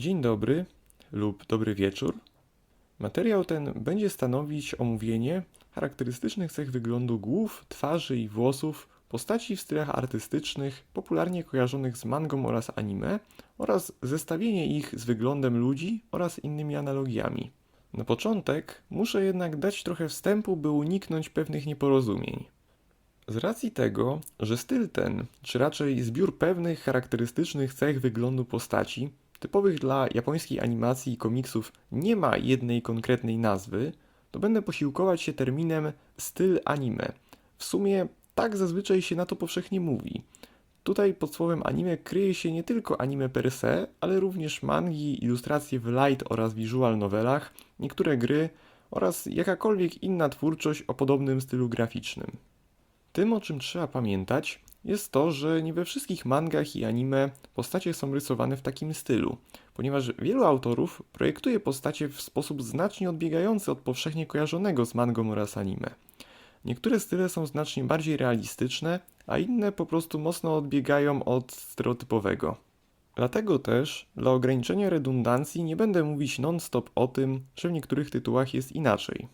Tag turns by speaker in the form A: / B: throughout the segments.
A: Dzień dobry lub dobry wieczór. Materiał ten będzie stanowić omówienie charakterystycznych cech wyglądu głów, twarzy i włosów postaci w stylach artystycznych popularnie kojarzonych z mangą oraz anime oraz zestawienie ich z wyglądem ludzi oraz innymi analogiami. Na początek muszę jednak dać trochę wstępu, by uniknąć pewnych nieporozumień. Z racji tego, że styl ten, czy raczej zbiór pewnych charakterystycznych cech wyglądu postaci, typowych dla japońskiej animacji i komiksów, nie ma jednej konkretnej nazwy, to będę posiłkować się terminem styl anime. W sumie tak zazwyczaj się na to powszechnie mówi. Tutaj pod słowem anime kryje się nie tylko anime per se, ale również mangi, ilustracje w light oraz visual novelach, niektóre gry oraz jakakolwiek inna twórczość o podobnym stylu graficznym. Tym, o czym trzeba pamiętać, jest to, że nie we wszystkich mangach i anime postacie są rysowane w takim stylu, ponieważ wielu autorów projektuje postacie w sposób znacznie odbiegający od powszechnie kojarzonego z mangą oraz anime. Niektóre style są znacznie bardziej realistyczne, a inne po prostu mocno odbiegają od stereotypowego. Dlatego też, dla ograniczenia redundancji, nie będę mówić non-stop o tym, że w niektórych tytułach jest inaczej.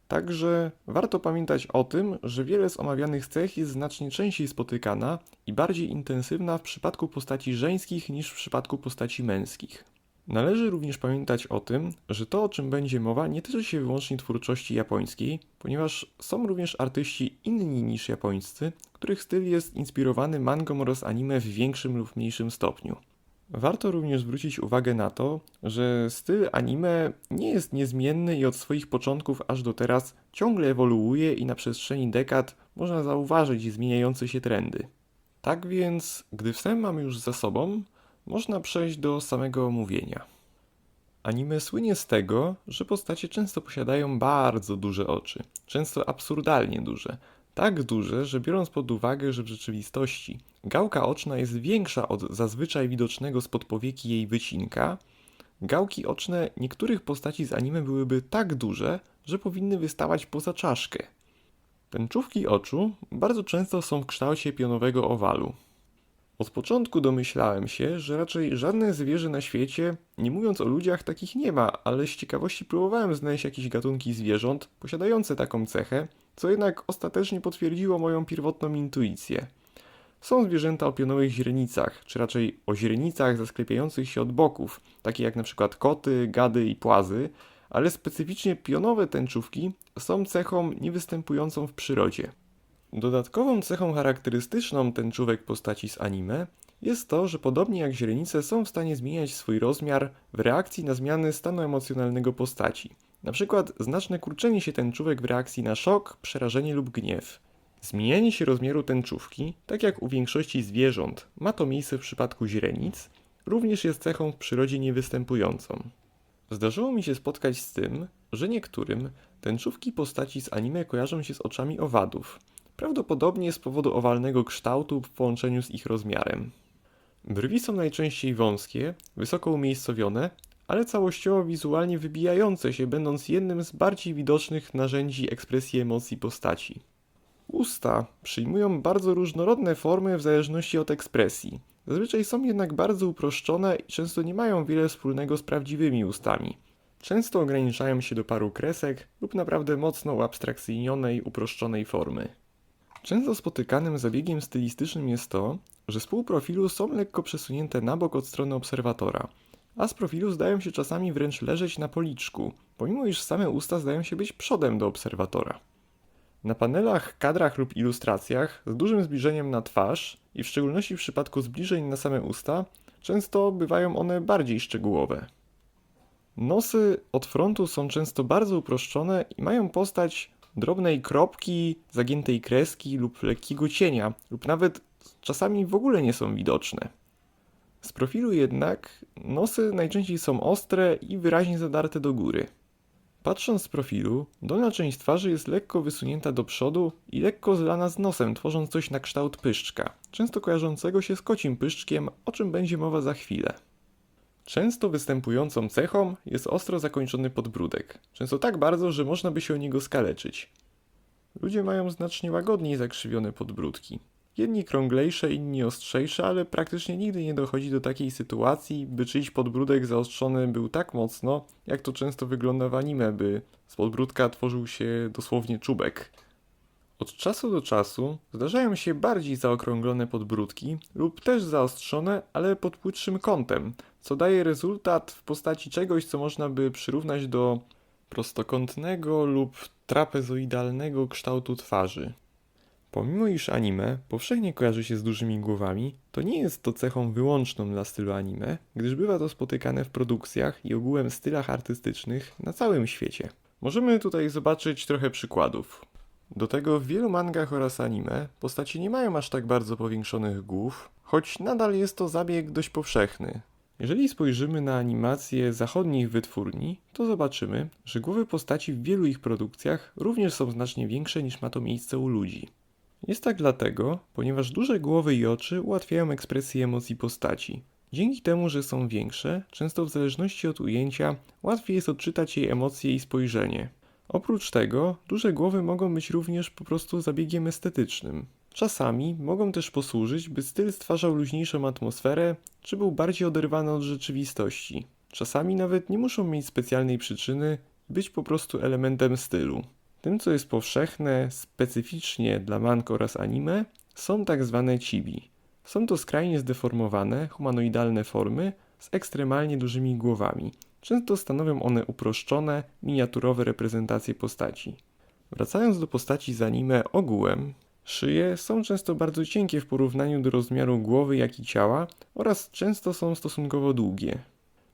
A: Także warto pamiętać o tym, że wiele z omawianych cech jest znacznie częściej spotykana i bardziej intensywna w przypadku postaci żeńskich niż w przypadku postaci męskich. Należy również pamiętać o tym, że to, o czym będzie mowa, nie tyczy się wyłącznie twórczości japońskiej, ponieważ są również artyści inni niż japońscy, których styl jest inspirowany mangą oraz anime w większym lub mniejszym stopniu. Warto również zwrócić uwagę na to, że styl anime nie jest niezmienny i od swoich początków aż do teraz ciągle ewoluuje i na przestrzeni dekad można zauważyć zmieniające się trendy. Tak więc, gdy wstęp mamy już za sobą, można przejść do samego omówienia. Anime słynie z tego, że postacie często posiadają bardzo duże oczy, często absurdalnie duże. Tak duże, że biorąc pod uwagę, że w rzeczywistości gałka oczna jest większa od zazwyczaj widocznego spod powieki jej wycinka, gałki oczne niektórych postaci z anime byłyby tak duże, że powinny wystawać poza czaszkę. Tęczówki oczu bardzo często są w kształcie pionowego owalu. Od początku domyślałem się, że raczej żadne zwierzę na świecie, nie mówiąc o ludziach, takich nie ma, ale z ciekawości próbowałem znaleźć jakieś gatunki zwierząt posiadające taką cechę, co jednak ostatecznie potwierdziło moją pierwotną intuicję. Są zwierzęta o pionowych źrenicach, czy raczej o źrenicach zasklepiających się od boków, takie jak np. koty, gady i płazy, ale specyficznie pionowe tęczówki są cechą niewystępującą w przyrodzie. Dodatkową cechą charakterystyczną tęczówek postaci z anime jest to, że podobnie jak źrenice są w stanie zmieniać swój rozmiar w reakcji na zmiany stanu emocjonalnego postaci. Na przykład znaczne kurczenie się tęczówek w reakcji na szok, przerażenie lub gniew. Zmienianie się rozmiaru tęczówki, tak jak u większości zwierząt, ma to miejsce w przypadku źrenic, również jest cechą w przyrodzie niewystępującą. Zdarzyło mi się spotkać z tym, że niektórym tęczówki postaci z anime kojarzą się z oczami owadów, prawdopodobnie z powodu owalnego kształtu w połączeniu z ich rozmiarem. Brwi są najczęściej wąskie, wysoko umiejscowione, ale całościowo wizualnie wybijające się, będąc jednym z bardziej widocznych narzędzi ekspresji emocji postaci. Usta przyjmują bardzo różnorodne formy w zależności od ekspresji. Zazwyczaj są jednak bardzo uproszczone i często nie mają wiele wspólnego z prawdziwymi ustami. Często ograniczają się do paru kresek lub naprawdę mocno uabstrakcyjnionej, uproszczonej formy. Często spotykanym zabiegiem stylistycznym jest to, że z pół profilu są lekko przesunięte na bok od strony obserwatora, a z profilu zdają się czasami wręcz leżeć na policzku, pomimo iż same usta zdają się być przodem do obserwatora. Na panelach, kadrach lub ilustracjach z dużym zbliżeniem na twarz i w szczególności w przypadku zbliżeń na same usta, często bywają one bardziej szczegółowe. Nosy od frontu są często bardzo uproszczone i mają postać drobnej kropki, zagiętej kreski lub lekkiego cienia, lub nawet czasami w ogóle nie są widoczne. Z profilu jednak nosy najczęściej są ostre i wyraźnie zadarte do góry. Patrząc z profilu, dolna część twarzy jest lekko wysunięta do przodu i lekko zlana z nosem, tworząc coś na kształt pyszczka, często kojarzącego się z kocim pyszczkiem, o czym będzie mowa za chwilę. Często występującą cechą jest ostro zakończony podbródek, często tak bardzo, że można by się o niego skaleczyć. Ludzie mają znacznie łagodniej zakrzywione podbródki. Jedni krąglejsze, inni ostrzejsze, ale praktycznie nigdy nie dochodzi do takiej sytuacji, by czyjś podbródek zaostrzony był tak mocno, jak to często wygląda w anime, by z podbródka tworzył się dosłownie czubek. Od czasu do czasu zdarzają się bardziej zaokrąglone podbródki lub też zaostrzone, ale pod płytszym kątem, co daje rezultat w postaci czegoś, co można by przyrównać do prostokątnego lub trapezoidalnego kształtu twarzy. Pomimo iż anime powszechnie kojarzy się z dużymi głowami, to nie jest to cechą wyłączną dla stylu anime, gdyż bywa to spotykane w produkcjach i ogółem stylach artystycznych na całym świecie. Możemy tutaj zobaczyć trochę przykładów. Do tego w wielu mangach oraz anime postacie nie mają aż tak bardzo powiększonych głów, choć nadal jest to zabieg dość powszechny. Jeżeli spojrzymy na animacje zachodnich wytwórni, to zobaczymy, że głowy postaci w wielu ich produkcjach również są znacznie większe niż ma to miejsce u ludzi. Jest tak dlatego, ponieważ duże głowy i oczy ułatwiają ekspresję emocji postaci. Dzięki temu, że są większe, często w zależności od ujęcia, łatwiej jest odczytać jej emocje i spojrzenie. Oprócz tego, duże głowy mogą być również po prostu zabiegiem estetycznym. Czasami mogą też posłużyć, by styl stwarzał luźniejszą atmosferę, czy był bardziej oderwany od rzeczywistości. Czasami nawet nie muszą mieć specjalnej przyczyny, być po prostu elementem stylu. Tym, co jest powszechne specyficznie dla mang oraz anime, są tak zwane chibi. Są to skrajnie zdeformowane, humanoidalne formy z ekstremalnie dużymi głowami. Często stanowią one uproszczone, miniaturowe reprezentacje postaci. Wracając do postaci z anime ogółem, szyje są często bardzo cienkie w porównaniu do rozmiaru głowy, jak i ciała oraz często są stosunkowo długie.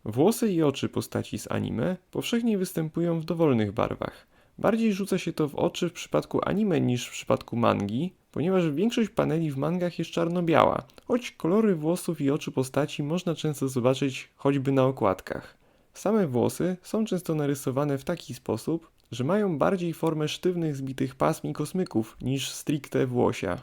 A: Włosy i oczy postaci z anime powszechnie występują w dowolnych barwach. Bardziej rzuca się to w oczy w przypadku anime niż w przypadku mangi, ponieważ większość paneli w mangach jest czarno-biała, choć kolory włosów i oczu postaci można często zobaczyć choćby na okładkach. Same włosy są często narysowane w taki sposób, że mają bardziej formę sztywnych zbitych pasm i kosmyków niż stricte włosia.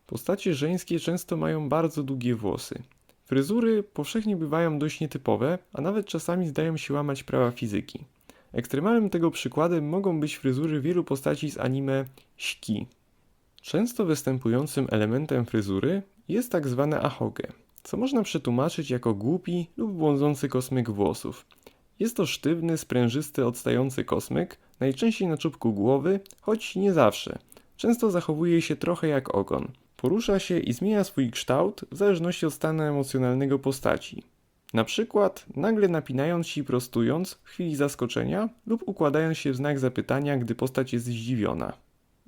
A: Postacie żeńskie często mają bardzo długie włosy. Fryzury powszechnie bywają dość nietypowe, a nawet czasami zdają się łamać prawa fizyki. Ekstremalnym tego przykładem mogą być fryzury wielu postaci z anime Shiki. Często występującym elementem fryzury jest tak zwane ahoge, co można przetłumaczyć jako głupi lub błądzący kosmyk włosów. Jest to sztywny, sprężysty, odstający kosmyk, najczęściej na czubku głowy, choć nie zawsze. Często zachowuje się trochę jak ogon. Porusza się i zmienia swój kształt w zależności od stanu emocjonalnego postaci. Na przykład nagle napinając się i prostując w chwili zaskoczenia lub układając się w znak zapytania, gdy postać jest zdziwiona.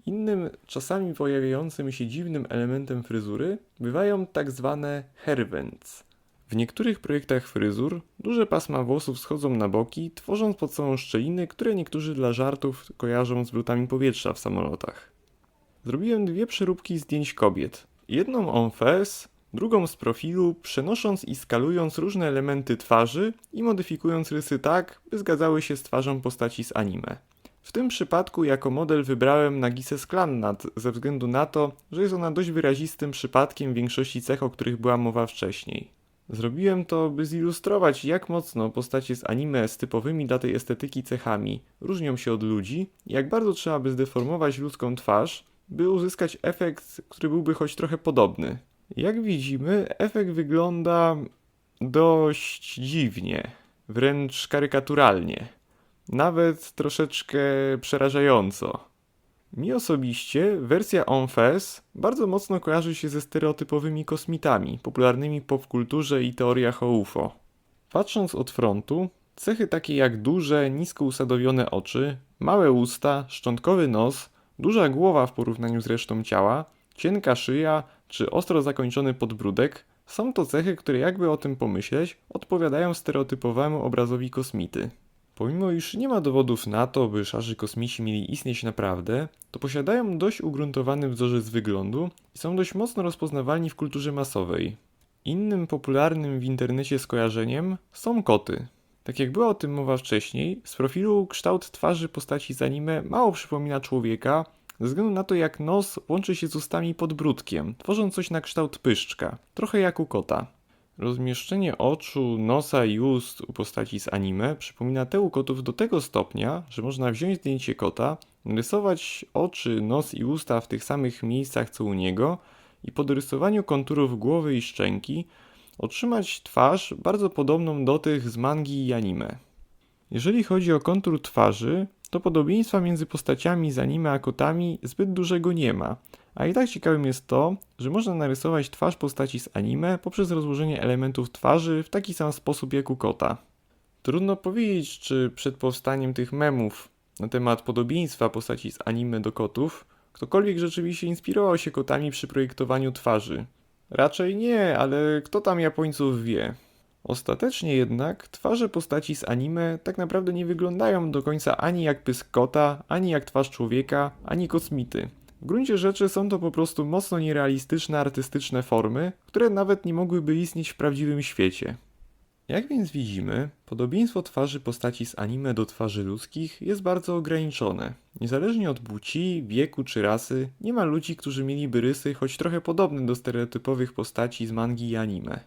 A: Innym, czasami pojawiającym się dziwnym elementem fryzury bywają tak zwane hairbands. W niektórych projektach fryzur duże pasma włosów schodzą na boki, tworząc pod sobą szczeliny, które niektórzy dla żartów kojarzą z wlotami powietrza w samolotach. Zrobiłem 2 przeróbki zdjęć kobiet. Jedną en face, drugą z profilu, przenosząc i skalując różne elementy twarzy i modyfikując rysy tak, by zgadzały się z twarzą postaci z anime. W tym przypadku jako model wybrałem Nagisę Sklannath ze względu na to, że jest ona dość wyrazistym przypadkiem większości cech, o których była mowa wcześniej. Zrobiłem to, by zilustrować, jak mocno postacie z anime z typowymi dla tej estetyki cechami różnią się od ludzi i jak bardzo trzeba by zdeformować ludzką twarz, by uzyskać efekt, który byłby choć trochę podobny. Jak widzimy, efekt wygląda dość dziwnie, wręcz karykaturalnie, nawet troszeczkę przerażająco. Mi osobiście wersja en face bardzo mocno kojarzy się ze stereotypowymi kosmitami, popularnymi w popkulturze i teoriach o UFO. Patrząc od frontu, cechy takie jak duże, nisko usadowione oczy, małe usta, szczątkowy nos, duża głowa w porównaniu z resztą ciała, cienka szyja czy ostro zakończony podbródek są to cechy, które jakby o tym pomyśleć, odpowiadają stereotypowemu obrazowi kosmity. Pomimo iż nie ma dowodów na to, by szarzy kosmici mieli istnieć naprawdę, to posiadają dość ugruntowany wzorzec wyglądu i są dość mocno rozpoznawalni w kulturze masowej. Innym popularnym w internecie skojarzeniem są koty. Tak jak była o tym mowa wcześniej, z profilu kształt twarzy postaci z anime mało przypomina człowieka, ze względu na to jak nos łączy się z ustami podbródkiem, tworząc coś na kształt pyszczka, trochę jak u kota. Rozmieszczenie oczu, nosa i ust u postaci z anime przypomina te u kotów do tego stopnia, że można wziąć zdjęcie kota, narysować oczy, nos i usta w tych samych miejscach co u niego i po dorysowaniu konturów głowy i szczęki otrzymać twarz bardzo podobną do tych z mangi i anime. Jeżeli chodzi o kontur twarzy, to podobieństwa między postaciami z anime a kotami zbyt dużego nie ma, a i tak ciekawym jest to, że można narysować twarz postaci z anime poprzez rozłożenie elementów twarzy w taki sam sposób jak u kota. Trudno powiedzieć, czy przed powstaniem tych memów na temat podobieństwa postaci z anime do kotów ktokolwiek rzeczywiście inspirował się kotami przy projektowaniu twarzy. Raczej nie, ale kto tam Japońców wie. Ostatecznie jednak twarze postaci z anime tak naprawdę nie wyglądają do końca ani jak pysk kota, ani jak twarz człowieka, ani kosmity. W gruncie rzeczy są to po prostu mocno nierealistyczne artystyczne formy, które nawet nie mogłyby istnieć w prawdziwym świecie. Jak więc widzimy, podobieństwo twarzy postaci z anime do twarzy ludzkich jest bardzo ograniczone. Niezależnie od płci, wieku czy rasy, nie ma ludzi, którzy mieliby rysy choć trochę podobne do stereotypowych postaci z mangi i anime.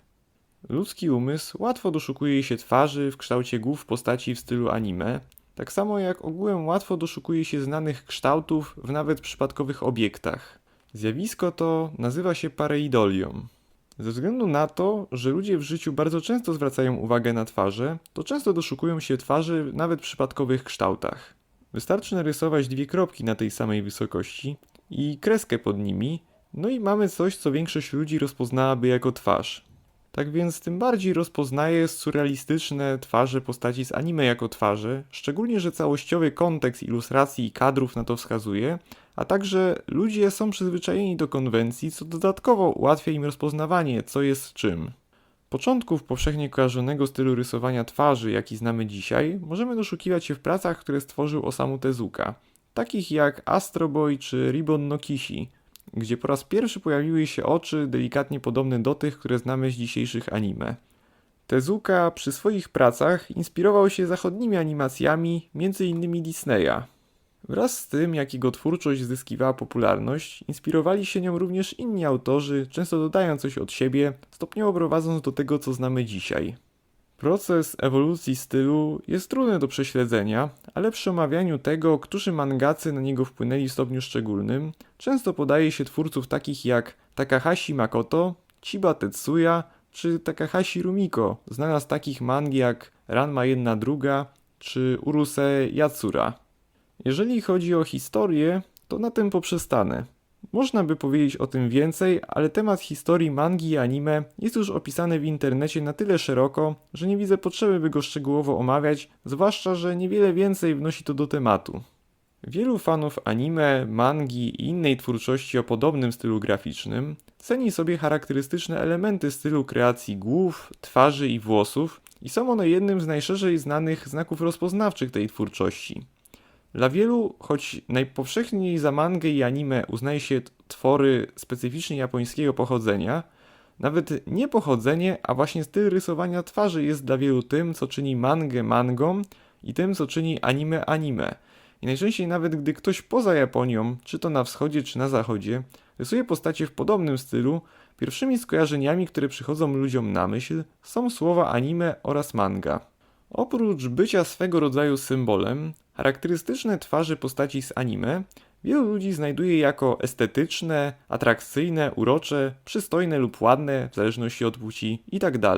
A: Ludzki umysł łatwo doszukuje się twarzy w kształcie głów postaci w stylu anime, tak samo jak ogółem łatwo doszukuje się znanych kształtów w nawet przypadkowych obiektach. Zjawisko to nazywa się pareidolią. Ze względu na to, że ludzie w życiu bardzo często zwracają uwagę na twarze, to często doszukują się twarzy nawet w przypadkowych kształtach. Wystarczy narysować dwie kropki na tej samej wysokości i kreskę pod nimi, no i mamy coś, co większość ludzi rozpoznałaby jako twarz. Tak więc tym bardziej rozpoznaje surrealistyczne twarze postaci z anime jako twarze, szczególnie, że całościowy kontekst ilustracji i kadrów na to wskazuje, a także ludzie są przyzwyczajeni do konwencji, co dodatkowo ułatwia im rozpoznawanie, co jest czym. Początków powszechnie kojarzonego stylu rysowania twarzy, jaki znamy dzisiaj, możemy doszukiwać się w pracach, które stworzył Osamu Tezuka, takich jak Astro Boy czy Ribbon no Kishi, gdzie po raz pierwszy pojawiły się oczy delikatnie podobne do tych, które znamy z dzisiejszych anime. Tezuka przy swoich pracach inspirował się zachodnimi animacjami, m.in. Disneya. Wraz z tym, jak jego twórczość zyskiwała popularność, inspirowali się nią również inni autorzy, często dodając coś od siebie, stopniowo prowadząc do tego, co znamy dzisiaj. Proces ewolucji stylu jest trudny do prześledzenia, ale przy omawianiu tego, którzy mangacy na niego wpłynęli w stopniu szczególnym, często podaje się twórców takich jak Takahashi Makoto, Chiba Tetsuya czy Takahashi Rumiko, znana z takich mangi jak Ranma 1/2 czy Urusei Yatsura. Jeżeli chodzi o historię, to na tym poprzestanę. Można by powiedzieć o tym więcej, ale temat historii mangi i anime jest już opisany w internecie na tyle szeroko, że nie widzę potrzeby, by go szczegółowo omawiać, zwłaszcza, że niewiele więcej wnosi to do tematu. Wielu fanów anime, mangi i innej twórczości o podobnym stylu graficznym ceni sobie charakterystyczne elementy stylu kreacji głów, twarzy i włosów i są one jednym z najszerzej znanych znaków rozpoznawczych tej twórczości. Dla wielu, choć najpowszechniej za mangę i anime uznaje się twory specyficznie japońskiego pochodzenia, nawet nie pochodzenie, a właśnie styl rysowania twarzy jest dla wielu tym, co czyni mangę mangą i tym, co czyni anime anime. I najczęściej nawet gdy ktoś poza Japonią, czy to na wschodzie, czy na zachodzie, rysuje postacie w podobnym stylu, pierwszymi skojarzeniami, które przychodzą ludziom na myśl, są słowa anime oraz manga. Oprócz bycia swego rodzaju symbolem, charakterystyczne twarze postaci z anime wielu ludzi znajduje jako estetyczne, atrakcyjne, urocze, przystojne lub ładne, w zależności od płci itd.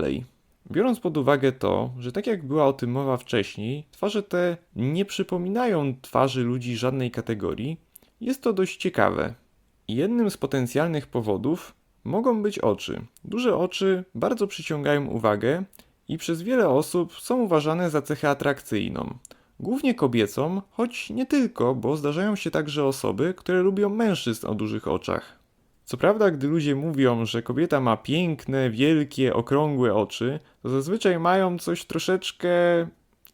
A: Biorąc pod uwagę to, że tak jak była o tym mowa wcześniej, twarze te nie przypominają twarzy ludzi żadnej kategorii, jest to dość ciekawe. Jednym z potencjalnych powodów mogą być oczy. Duże oczy bardzo przyciągają uwagę i przez wiele osób są uważane za cechę atrakcyjną. Głównie kobiecą, choć nie tylko, bo zdarzają się także osoby, które lubią mężczyzn o dużych oczach. Co prawda, gdy ludzie mówią, że kobieta ma piękne, wielkie, okrągłe oczy, to zazwyczaj mają coś troszeczkę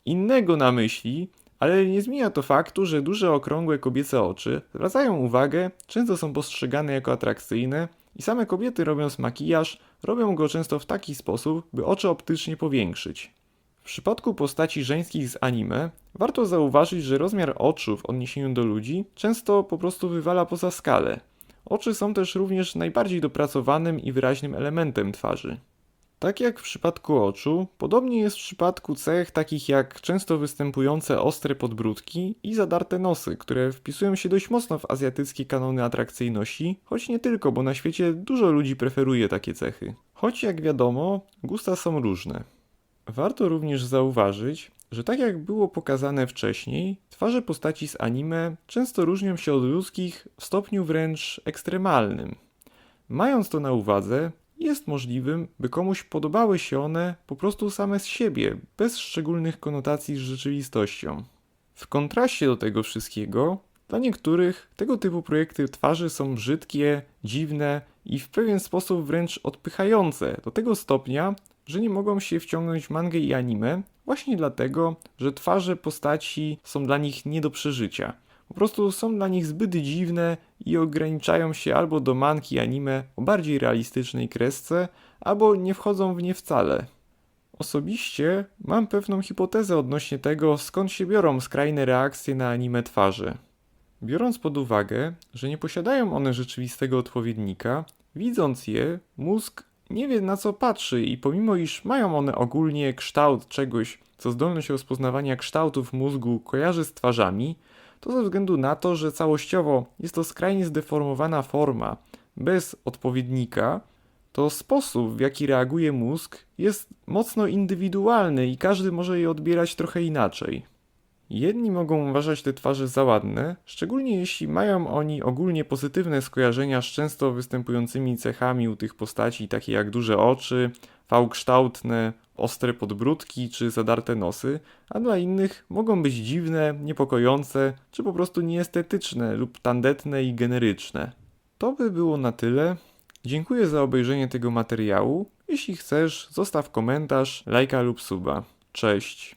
A: innego na myśli, ale nie zmienia to faktu, że duże, okrągłe kobiece oczy zwracają uwagę, często są postrzegane jako atrakcyjne i same kobiety robiąc makijaż, robią go często w taki sposób, by oczy optycznie powiększyć. W przypadku postaci żeńskich z anime warto zauważyć, że rozmiar oczu w odniesieniu do ludzi często po prostu wywala poza skalę. Oczy są też również najbardziej dopracowanym i wyraźnym elementem twarzy. Tak jak w przypadku oczu, podobnie jest w przypadku cech takich jak często występujące ostre podbródki i zadarte nosy, które wpisują się dość mocno w azjatyckie kanony atrakcyjności, choć nie tylko, bo na świecie dużo ludzi preferuje takie cechy. Choć jak wiadomo, gusta są różne. Warto również zauważyć, że tak jak było pokazane wcześniej, twarze postaci z anime często różnią się od ludzkich w stopniu wręcz ekstremalnym. Mając to na uwadze, jest możliwym, by komuś podobały się one po prostu same z siebie, bez szczególnych konotacji z rzeczywistością. W kontraście do tego wszystkiego, dla niektórych tego typu projekty twarzy są brzydkie, dziwne i w pewien sposób wręcz odpychające, do tego stopnia, że nie mogą się wciągnąć w mangę i anime, właśnie dlatego, że twarze postaci są dla nich nie do przeżycia. Po prostu są dla nich zbyt dziwne i ograniczają się albo do mangi anime o bardziej realistycznej kresce, albo nie wchodzą w nie wcale. Osobiście mam pewną hipotezę odnośnie tego, skąd się biorą skrajne reakcje na anime twarze. Biorąc pod uwagę, że nie posiadają one rzeczywistego odpowiednika, widząc je, mózg nie wie na co patrzy i pomimo iż mają one ogólnie kształt czegoś, co zdolność rozpoznawania kształtów mózgu kojarzy z twarzami, to ze względu na to, że całościowo jest to skrajnie zdeformowana forma, bez odpowiednika, to sposób, w jaki reaguje mózg, jest mocno indywidualny i każdy może je odbierać trochę inaczej. Jedni mogą uważać te twarze za ładne, szczególnie jeśli mają oni ogólnie pozytywne skojarzenia z często występującymi cechami u tych postaci, takie jak duże oczy, V-kształtne, ostre podbródki czy zadarte nosy, a dla innych mogą być dziwne, niepokojące czy po prostu nieestetyczne lub tandetne i generyczne. To by było na tyle. Dziękuję za obejrzenie tego materiału. Jeśli chcesz, zostaw komentarz, lajka lub suba. Cześć!